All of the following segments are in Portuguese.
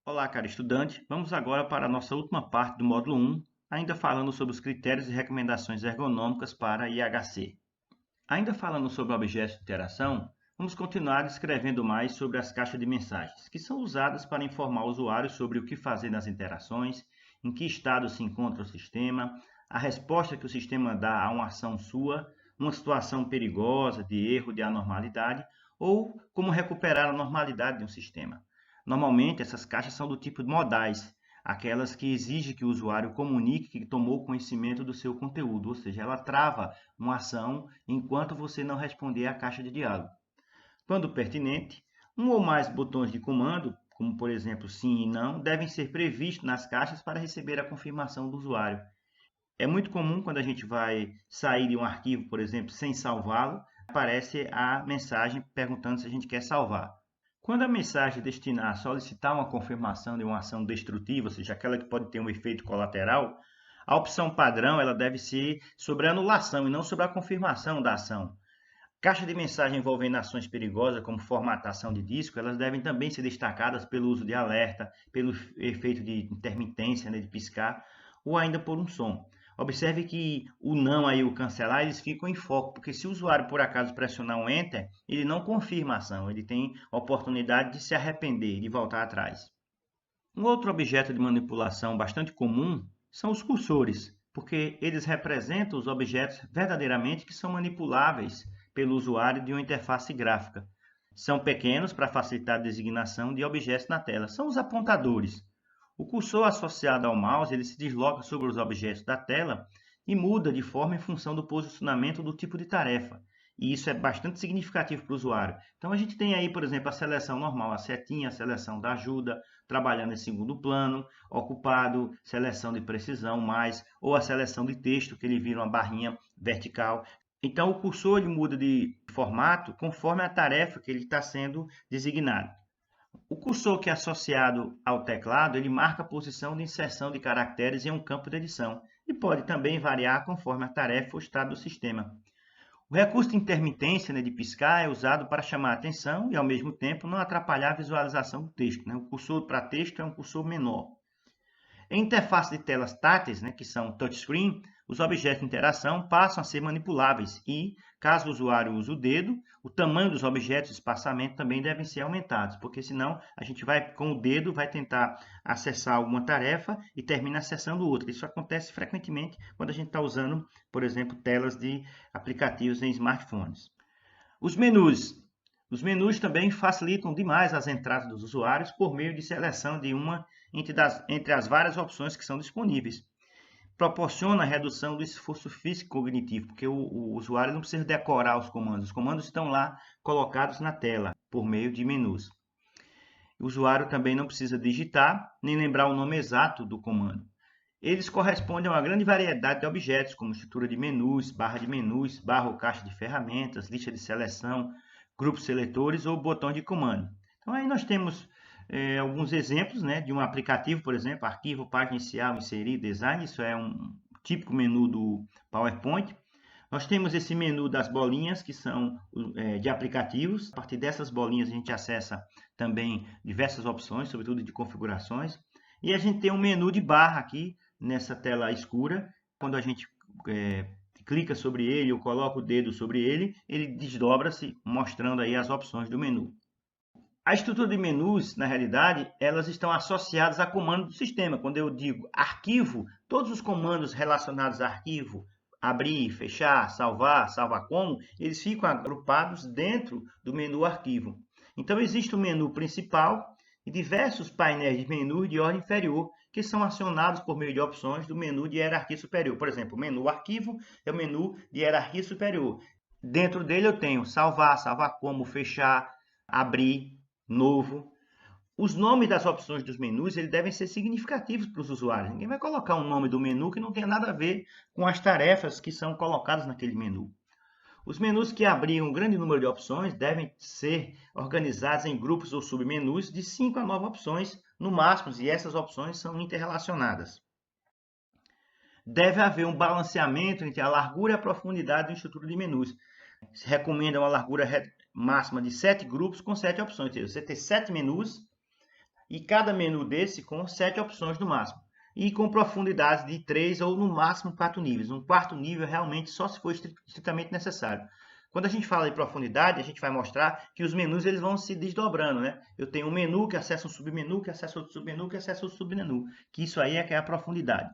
Olá, caro estudante. Vamos agora para a nossa última parte do módulo 1, ainda falando sobre os critérios e recomendações ergonômicas para IHC. Ainda falando sobre objetos de interação, vamos continuar descrevendo mais sobre as caixas de mensagens, que são usadas para informar o usuário sobre o que fazer nas interações, em que estado se encontra o sistema, a resposta que o sistema dá a uma ação sua, uma situação perigosa, de erro, de anormalidade, ou como recuperar a normalidade de um sistema. Normalmente, essas caixas são do tipo modais, aquelas que exigem que o usuário comunique que tomou conhecimento do seu conteúdo, ou seja, ela trava uma ação enquanto você não responder à caixa de diálogo. Quando pertinente, um ou mais botões de comando, como por exemplo sim e não, devem ser previstos nas caixas para receber a confirmação do usuário. É muito comum quando a gente vai sair de um arquivo, por exemplo, sem salvá-lo, aparece a mensagem perguntando se a gente quer salvar. Quando a mensagem destinar a solicitar uma confirmação de uma ação destrutiva, ou seja, aquela que pode ter um efeito colateral, a opção padrão ela deve ser sobre a anulação e não sobre a confirmação da ação. Caixa de mensagem envolvendo ações perigosas, como formatação de disco, elas devem também ser destacadas pelo uso de alerta, pelo efeito de intermitência, de piscar, ou ainda por um som. Observe que o não aí, o cancelar, eles ficam em foco, porque se o usuário por acaso pressionar um Enter, ele não confirma a ação, ele tem a oportunidade de se arrepender e de voltar atrás. Um outro objeto de manipulação bastante comum são os cursores, porque eles representam os objetos verdadeiramente que são manipuláveis pelo usuário de uma interface gráfica. São pequenos para facilitar a designação de objetos na tela, são os apontadores. O cursor associado ao mouse ele se desloca sobre os objetos da tela e muda de forma em função do posicionamento do tipo de tarefa. E isso é bastante significativo para o usuário. Então a gente tem aí, por exemplo, a seleção normal, a setinha, a seleção da ajuda, trabalhando em segundo plano, ocupado, seleção de precisão mais, ou a seleção de texto, que ele vira uma barrinha vertical. Então o cursor ele muda de formato conforme a tarefa que ele está sendo designado. O cursor que é associado ao teclado, ele marca a posição de inserção de caracteres em um campo de edição e pode também variar conforme a tarefa ou estado do sistema. O recurso de intermitência, de piscar, é usado para chamar a atenção e, ao mesmo tempo, não atrapalhar a visualização do texto. O cursor para texto é um cursor menor. Em interface de telas táteis, que são touchscreen, os objetos de interação passam a ser manipuláveis e, caso o usuário use o dedo, o tamanho dos objetos de espaçamento também devem ser aumentados, porque senão a gente vai, com o dedo, vai tentar acessar alguma tarefa e termina acessando outra. Isso acontece frequentemente quando a gente está usando, por exemplo, telas de aplicativos em smartphones. Os menus. Os menus também facilitam demais as entradas dos usuários por meio de seleção de uma entre as várias opções que são disponíveis. Proporciona a redução do esforço físico cognitivo, porque o usuário não precisa decorar os comandos estão lá colocados na tela por meio de menus. O usuário também não precisa digitar nem lembrar o nome exato do comando. Eles correspondem a uma grande variedade de objetos, como estrutura de menus, barra ou caixa de ferramentas, lista de seleção, grupos seletores ou botão de comando. Então aí nós temos alguns exemplos de um aplicativo, por exemplo, arquivo, página inicial, inserir, design, isso é um típico menu do PowerPoint. Nós temos esse menu das bolinhas, que são de aplicativos. A partir dessas bolinhas a gente acessa também diversas opções, sobretudo de configurações. E a gente tem um menu de barra aqui, nessa tela escura. Quando a gente clica sobre ele ou coloca o dedo sobre ele, ele desdobra-se, mostrando aí as opções do menu. A estrutura de menus, na realidade, elas estão associadas a comando do sistema. Quando eu digo arquivo, todos os comandos relacionados a arquivo, abrir, fechar, salvar, salvar como, eles ficam agrupados dentro do menu arquivo. Então existe o menu principal e diversos painéis de menus de ordem inferior que são acionados por meio de opções do menu de hierarquia superior. Por exemplo, o menu arquivo é o menu de hierarquia superior. Dentro dele eu tenho salvar, salvar como, fechar, abrir, novo. Os nomes das opções dos menus eles devem ser significativos para os usuários. Ninguém vai colocar um nome do menu que não tenha nada a ver com as tarefas que são colocadas naquele menu. Os menus que abriam um grande número de opções devem ser organizados em grupos ou submenus de 5 a 9 opções no máximo, e essas opções são interrelacionadas. deve haver um balanceamento entre a largura e a profundidade da estrutura de menus. Se recomenda uma largura máxima de 7 grupos com 7 opções. Ou seja, você ter 7 menus e cada menu desse com 7 opções no máximo. E com profundidade de 3 ou no máximo 4 níveis. Um quarto nível realmente só se for estritamente necessário. Quando a gente fala de profundidade, a gente vai mostrar que os menus eles vão se desdobrando, né? Eu tenho um menu que acessa um submenu, que acessa outro submenu, que acessa outro submenu. Que isso aí é que é a profundidade.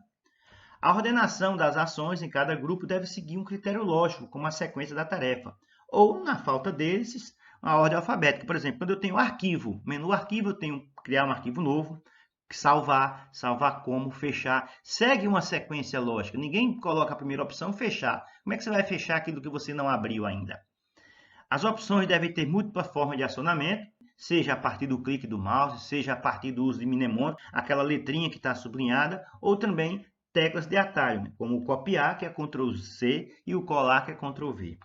A ordenação das ações em cada grupo deve seguir um critério lógico, como a sequência da tarefa. Ou, na falta desses, a ordem alfabética. Por exemplo, quando eu tenho arquivo, menu arquivo, eu tenho que criar um arquivo novo, salvar, salvar como, fechar. Segue uma sequência lógica. Ninguém coloca a primeira opção, fechar. Como é que você vai fechar aquilo que você não abriu ainda? As opções devem ter múltipla forma de acionamento, seja a partir do clique do mouse, seja a partir do uso de mnemônico, aquela letrinha que está sublinhada, ou também teclas de atalho, como o copiar, que é Ctrl+C, e o colar, que é Ctrl+V.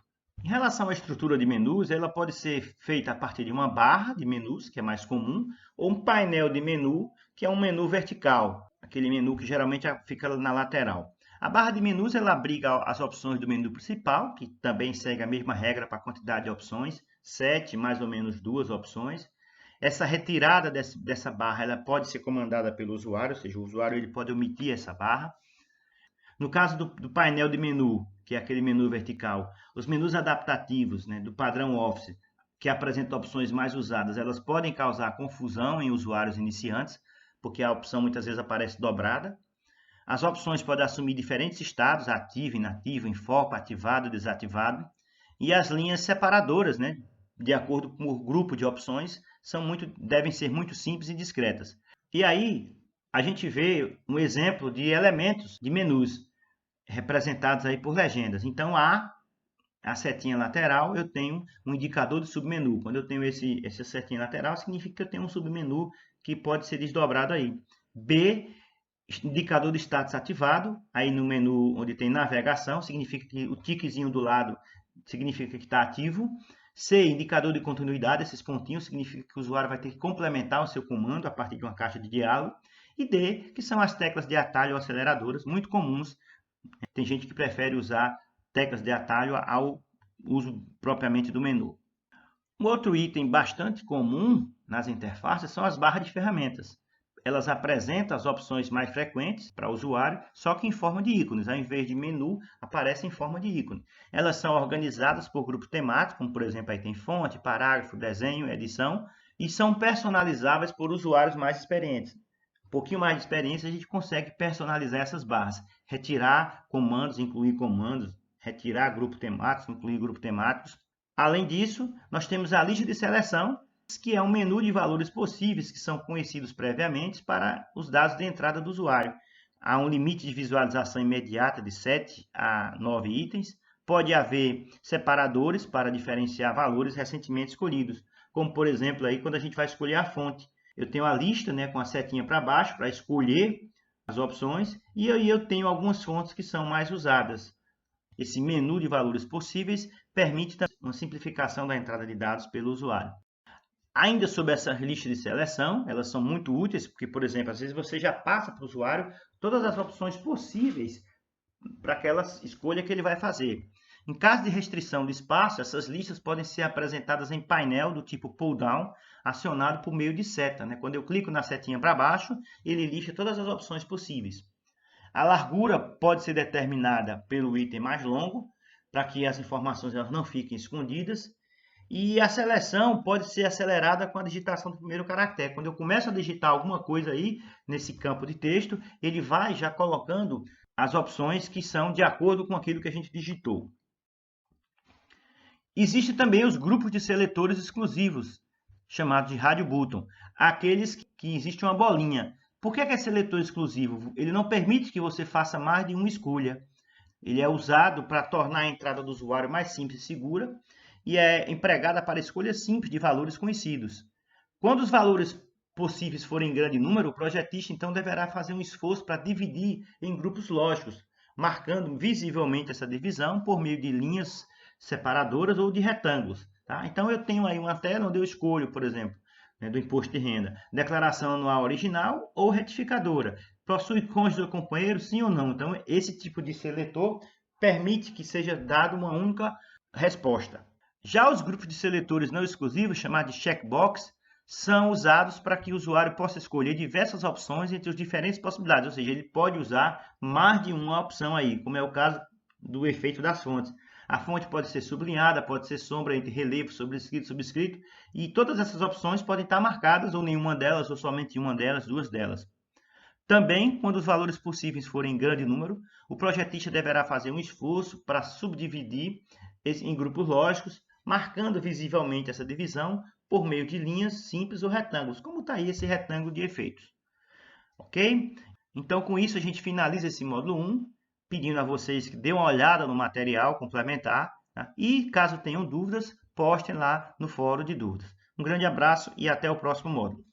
Em relação à estrutura de menus, ela pode ser feita a partir de uma barra de menus, que é mais comum, ou um painel de menu, que é um menu vertical, aquele menu que geralmente fica na lateral. A barra de menus ela abriga as opções do menu principal, que também segue a mesma regra para a quantidade de opções, 7 mais ou menos 2 opções. Essa retirada dessa barra ela pode ser comandada pelo usuário, ou seja, o usuário ele pode omitir essa barra. No caso do painel de menu, que é aquele menu vertical, os menus adaptativos, né, do padrão Office, que apresentam opções mais usadas, elas podem causar confusão em usuários iniciantes, porque a opção muitas vezes aparece dobrada. As opções podem assumir diferentes estados, ativo, inativo, em foco, ativado, desativado. E as linhas separadoras, né, de acordo com o grupo de opções, devem ser muito simples e discretas. E aí, a gente vê um exemplo de elementos de menus representados aí por legendas. Então, a setinha lateral, eu tenho um indicador de submenu. Quando eu tenho essa setinha lateral, significa que eu tenho um submenu que pode ser desdobrado aí. B, indicador de status ativado, aí no menu onde tem navegação, significa que o tiquezinho do lado significa que está ativo. C, indicador de continuidade, esses pontinhos significa que o usuário vai ter que complementar o seu comando a partir de uma caixa de diálogo. E D, que são as teclas de atalho ou aceleradoras, muito comuns. Tem gente que prefere usar teclas de atalho ao uso propriamente do menu. Um outro item bastante comum nas interfaces são as barras de ferramentas. Elas apresentam as opções mais frequentes para o usuário, só que em forma de ícones. Ao invés de menu, aparece em forma de ícone. Elas são organizadas por grupo temático, como por exemplo, aí tem fonte, parágrafo, desenho, edição, e são personalizáveis por usuários mais experientes. Um pouquinho mais de experiência, a gente consegue personalizar essas barras. Retirar comandos, incluir comandos, retirar grupo temáticos, incluir grupos temáticos. Além disso, nós temos a lista de seleção, que é um menu de valores possíveis que são conhecidos previamente para os dados de entrada do usuário. Há um limite de visualização imediata de 7 a 9 itens. Pode haver separadores para diferenciar valores recentemente escolhidos, como por exemplo aí quando a gente vai escolher a fonte. Eu tenho a lista, né, com a setinha para baixo para escolher as opções e aí eu tenho algumas fontes que são mais usadas. Esse menu de valores possíveis permite uma simplificação da entrada de dados pelo usuário. Ainda sobre essa lista de seleção, elas são muito úteis, porque, por exemplo, às vezes você já passa para o usuário todas as opções possíveis para aquela escolha que ele vai fazer. Em caso de restrição de espaço, essas listas podem ser apresentadas em painel do tipo pull-down, acionado por meio de seta. Né? Quando eu clico na setinha para baixo, ele lista todas as opções possíveis. A largura pode ser determinada pelo item mais longo, para que as informações elas não fiquem escondidas. E a seleção pode ser acelerada com a digitação do primeiro caractere. Quando eu começo a digitar alguma coisa aí, nesse campo de texto, ele vai já colocando as opções que são de acordo com aquilo que a gente digitou. Existem também os grupos de seletores exclusivos, chamados de Radio Button. Aqueles que existe uma bolinha. Por que é seletor exclusivo? Ele não permite que você faça mais de uma escolha. Ele é usado para tornar a entrada do usuário mais simples e segura e é empregada para escolhas simples de valores conhecidos. Quando os valores possíveis forem em grande número, o projetista então deverá fazer um esforço para dividir em grupos lógicos, marcando visivelmente essa divisão por meio de linhas separadoras ou de retângulos. Tá? Então eu tenho aí uma tela onde eu escolho, por exemplo, do imposto de renda, declaração anual original ou retificadora. Possui cônjuge ou companheiro, sim ou não? Então, esse tipo de seletor permite que seja dada uma única resposta. Já os grupos de seletores não exclusivos, chamados de checkbox, são usados para que o usuário possa escolher diversas opções entre as diferentes possibilidades, ou seja, ele pode usar mais de uma opção aí, como é o caso do efeito das fontes. A fonte pode ser sublinhada, pode ser sombra entre relevo, sobrescrito, subscrito, e todas essas opções podem estar marcadas, ou nenhuma delas, ou somente uma delas, duas delas. Também, quando os valores possíveis forem em grande número, o projetista deverá fazer um esforço para subdividir em grupos lógicos, marcando visivelmente essa divisão por meio de linhas simples ou retângulos, como está aí esse retângulo de efeitos. Ok? Então, com isso, a gente finaliza esse módulo 1, pedindo a vocês que dêem uma olhada no material complementar, tá? E, caso tenham dúvidas, postem lá no fórum de dúvidas. Um grande abraço e até o próximo módulo.